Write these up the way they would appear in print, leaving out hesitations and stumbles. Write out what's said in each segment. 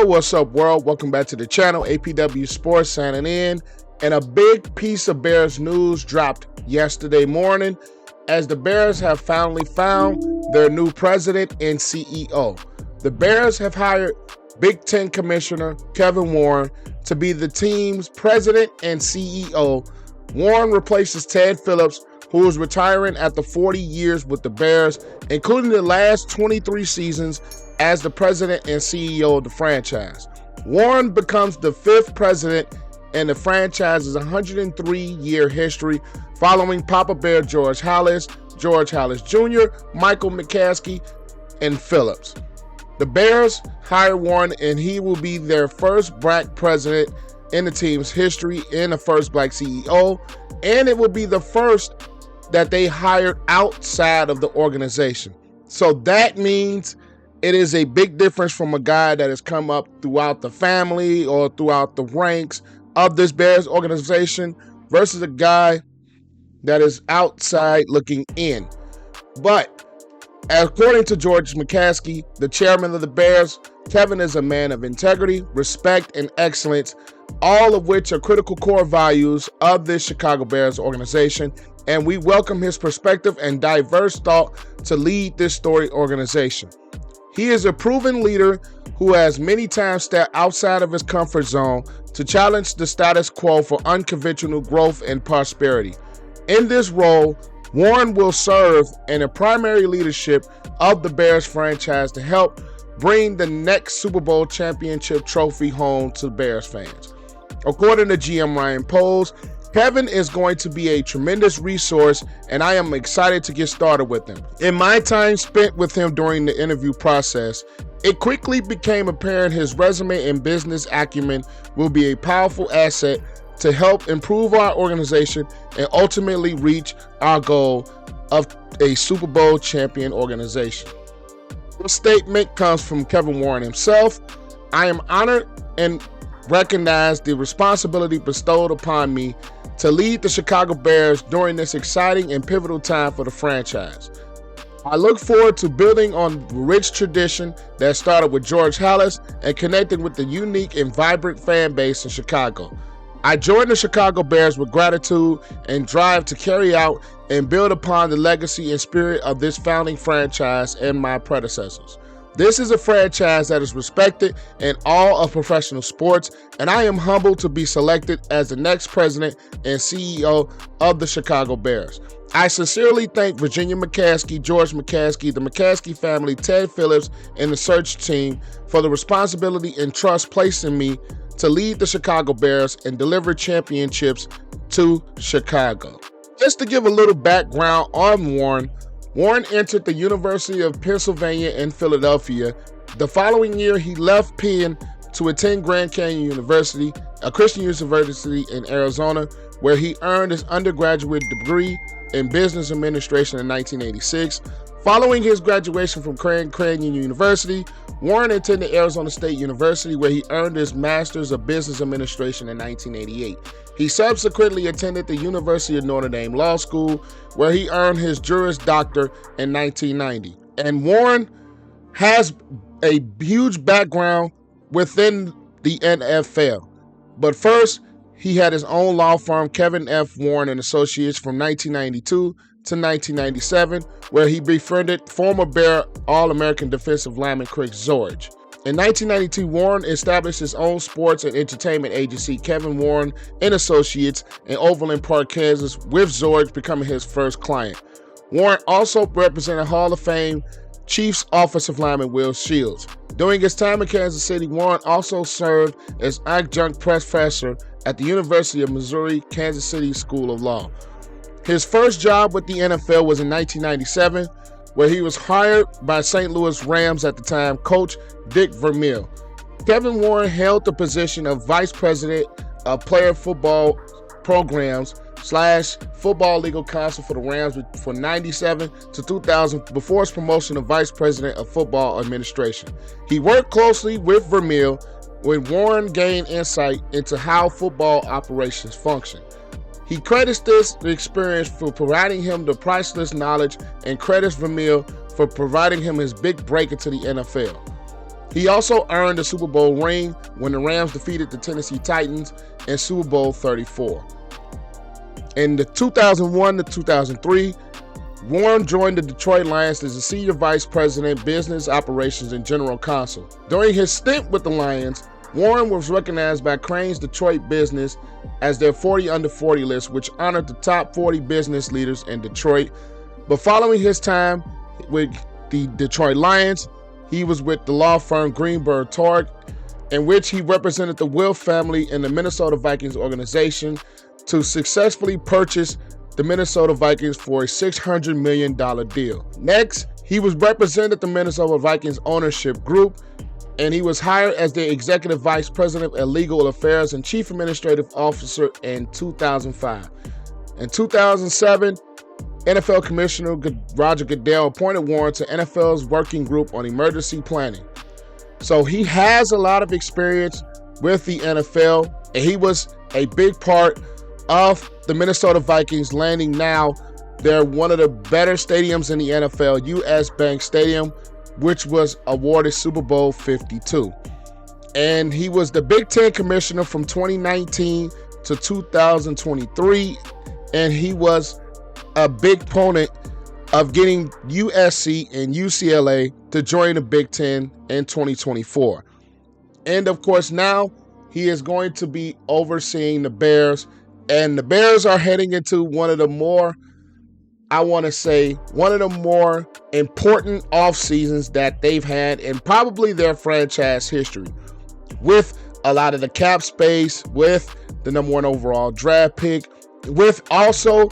what's up, world? Welcome back to the channel. APW Sports signing in. And a big piece of Bears news dropped yesterday morning as the Bears have finally found their new president and CEO. The Bears have hired Big Ten Commissioner Kevin Warren to be the team's president and CEO. Warren replaces Ted Phillips, who is retiring after 40 years with the Bears, including the last 23 seasons as the president and CEO of the franchise. Warren becomes the fifth president in the franchise's 103-year history, following Papa Bear George Halas Jr., Michael McCaskey, and Phillips. The Bears hired Warren, and he will be their first black president in the team's history and the first black CEO, and it will be the first that they hired outside of the organization. So that means it is a big difference from a guy that has come up throughout the family or throughout the ranks of this Bears organization versus a guy that is outside looking in. But according to George McCaskey, the chairman of the Bears, Kevin is a man of integrity, respect, and excellence, all of which are critical core values of this Chicago Bears organization, and we welcome his perspective and diverse thought to lead this storied organization. He is a proven leader who has many times stepped outside of his comfort zone to challenge the status quo for unconventional growth and prosperity. In this role, Warren will serve in the primary leadership of the Bears franchise to help bring the next Super Bowl championship trophy home to Bears fans. According to GM Ryan Poles, Kevin is going to be a tremendous resource, and I am excited to get started with him. In my time spent with him during the interview process, it quickly became apparent his resume and business acumen will be a powerful asset to help improve our organization and ultimately reach our goal of a Super Bowl champion organization. This statement comes from Kevin Warren himself. I am honored and recognize the responsibility bestowed upon me to lead the Chicago Bears during this exciting and pivotal time for the franchise. I look forward to building on the rich tradition that started with George Halas and connecting with the unique and vibrant fan base in Chicago. I joined the Chicago Bears with gratitude and drive to carry out and build upon the legacy and spirit of this founding franchise and my predecessors. This is a franchise that is respected in all of professional sports, and I am humbled to be selected as the next president and CEO of the Chicago Bears. I sincerely thank Virginia McCaskey, George McCaskey, the McCaskey family, Ted Phillips, and the search team for the responsibility and trust placed in me to lead the Chicago Bears and deliver championships to Chicago. Just to give a little background on Warren, Warren entered the University of Pennsylvania in Philadelphia. The following year, he left Penn to attend Grand Canyon University, a Christian university in Arizona, where he earned his undergraduate degree in business administration in 1986. Following his graduation from Grand Canyon University, Warren attended Arizona State University, where he earned his Master's of Business Administration in 1988. He subsequently attended the University of Notre Dame Law School, where he earned his Juris Doctor in 1990. And Warren has a huge background within the NFL. But first, he had his own law firm, Kevin F. Warren and Associates, from 1992 to 1997, where he befriended former Bear All-American defensive lineman Chris Zorich. In 1992, Warren established his own sports and entertainment agency, Kevin Warren and Associates, in Overland Park, Kansas, with Zorich becoming his first client. Warren also represented Hall of Fame Chiefs offensive lineman Will Shields. During his time in Kansas City, Warren also served as adjunct professor at the University of Missouri, Kansas City School of Law. His first job with the NFL was in 1997, where he was hired by St. Louis Rams at the time coach Dick Vermeil. Kevin Warren held the position of Vice President of Player Football Programs / Football Legal Counsel for the Rams from 97 to 2000 before his promotion to Vice President of Football Administration. He worked closely with Vermeil when Warren gained insight into how football operations function. He credits this experience for providing him the priceless knowledge and credits Vermeil for providing him his big break into the NFL. He also earned a Super Bowl ring when the Rams defeated the Tennessee Titans in Super Bowl 34. In the 2001 to 2003, Warren joined the Detroit Lions as the Senior Vice President, Business Operations and General Counsel. During his stint with the Lions, Warren was recognized by Crain's Detroit Business as their 40 Under 40 list, which honored the top 40 business leaders in Detroit. But following his time with the Detroit Lions, he was with the law firm Greenberg Traurig, in which he represented the Wilf family in the Minnesota Vikings organization to successfully purchase the Minnesota Vikings for a $600 million deal. Next, he was represented the Minnesota Vikings ownership group, and he was hired as the Executive Vice President of Legal Affairs and Chief Administrative Officer in 2005. In 2007, NFL Commissioner Roger Goodell appointed Warren to NFL's Working Group on Emergency Planning. So he has a lot of experience with the NFL, and he was a big part of the Minnesota Vikings landing now they're one of the better stadiums in the NFL, US Bank Stadium, which was awarded Super Bowl 52. And he was the Big Ten commissioner from 2019 to 2023, and he was a big proponent of getting USC and UCLA to join the Big Ten in 2024. And of course, now he is going to be overseeing the Bears, and the Bears are heading into one of the more important off seasons that they've had in probably their franchise history, with a lot of the cap space, with the number 1 overall draft pick, with also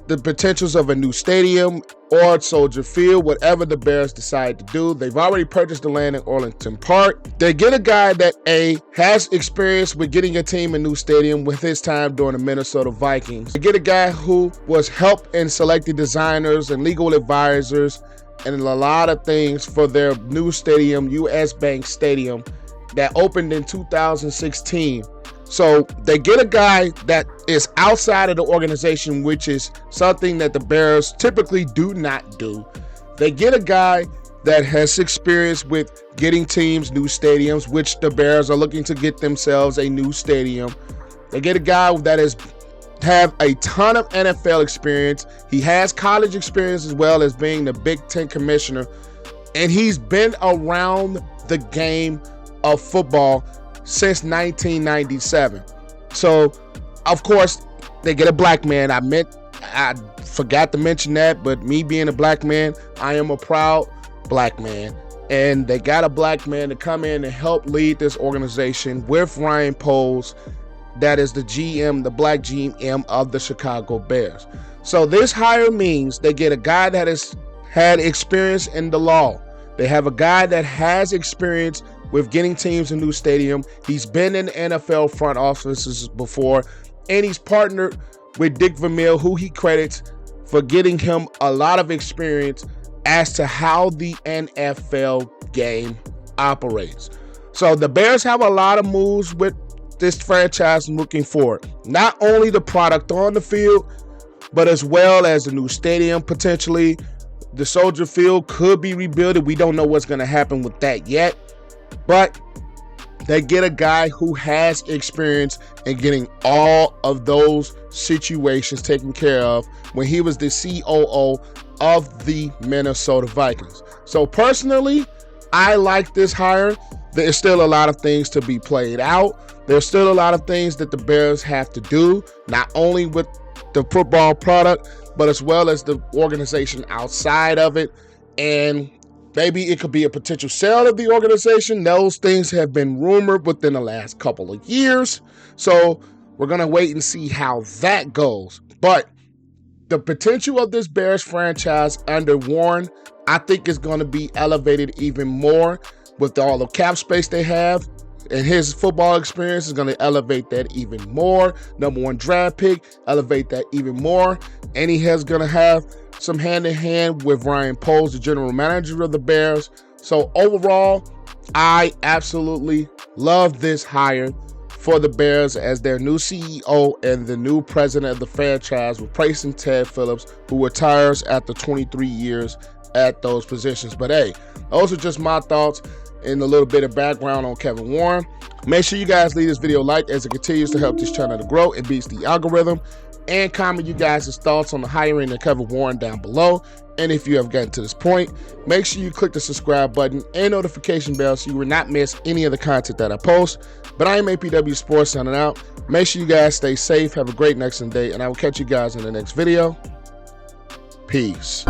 the potentials of a new stadium or Soldier Field, whatever the Bears decide to do. They've already purchased the land in Arlington Park. They get a guy that has experience with getting a team a new stadium with his time during the Minnesota Vikings. They get a guy who was help in selecting designers and legal advisors and a lot of things for their new stadium, US Bank Stadium, that opened in 2016. So they get a guy that is outside of the organization, which is something that the Bears typically do not do. They get a guy that has experience with getting teams new stadiums, which the Bears are looking to get themselves a new stadium. They get a guy that have a ton of NFL experience. He has college experience as well as being the Big Ten commissioner, and he's been around the game of football since 1997. So, of course, they get a black man. I forgot to mention that, but me being a black man, I am a proud black man. And they got a black man to come in and help lead this organization with Ryan Poles, that is the GM, the black GM of the Chicago Bears. So this hire means they get a guy that has had experience in the law. They have a guy that has experience with getting teams a new stadium. He's been in the NFL front offices before, and he's partnered with Dick Vermeil, who he credits for getting him a lot of experience as to how the NFL game operates. So the Bears have a lot of moves with this franchise looking forward. Not only the product on the field, but as well as the new stadium potentially. The Soldier Field could be rebuilt. We don't know what's going to happen with that yet. But they get a guy who has experience in getting all of those situations taken care of when he was the COO of the Minnesota Vikings. So personally, I like this hire. There's still a lot of things to be played out. There's still a lot of things that the Bears have to do, not only with the football product, but as well as the organization outside of it. And maybe it could be a potential sale of the organization. Those things have been rumored within the last couple of years. So we're going to wait and see how that goes. But the potential of this Bears franchise under Warren, I think is going to be elevated even more with all the cap space they have. And his football experience is going to elevate that even more. Number 1 draft pick, elevate that even more. And he is going to have some hand-in-hand with Ryan Poles, the general manager of the Bears. So overall, I absolutely love this hire for the Bears as their new CEO and the new president of the franchise, replacing Ted Phillips, who retires after 23 years at those positions. But hey, those are just my thoughts. and a little bit of background on Kevin Warren. Make sure you guys leave this video a like as it continues to help this channel to grow and beats the algorithm. And comment you guys' thoughts on the hiring of Kevin Warren down below. And if you have gotten to this point, make sure you click the subscribe button and notification bell so you will not miss any of the content that I post. But I am APW Sports signing out. Make sure you guys stay safe, have a great next day, and I will catch you guys in the next video. Peace.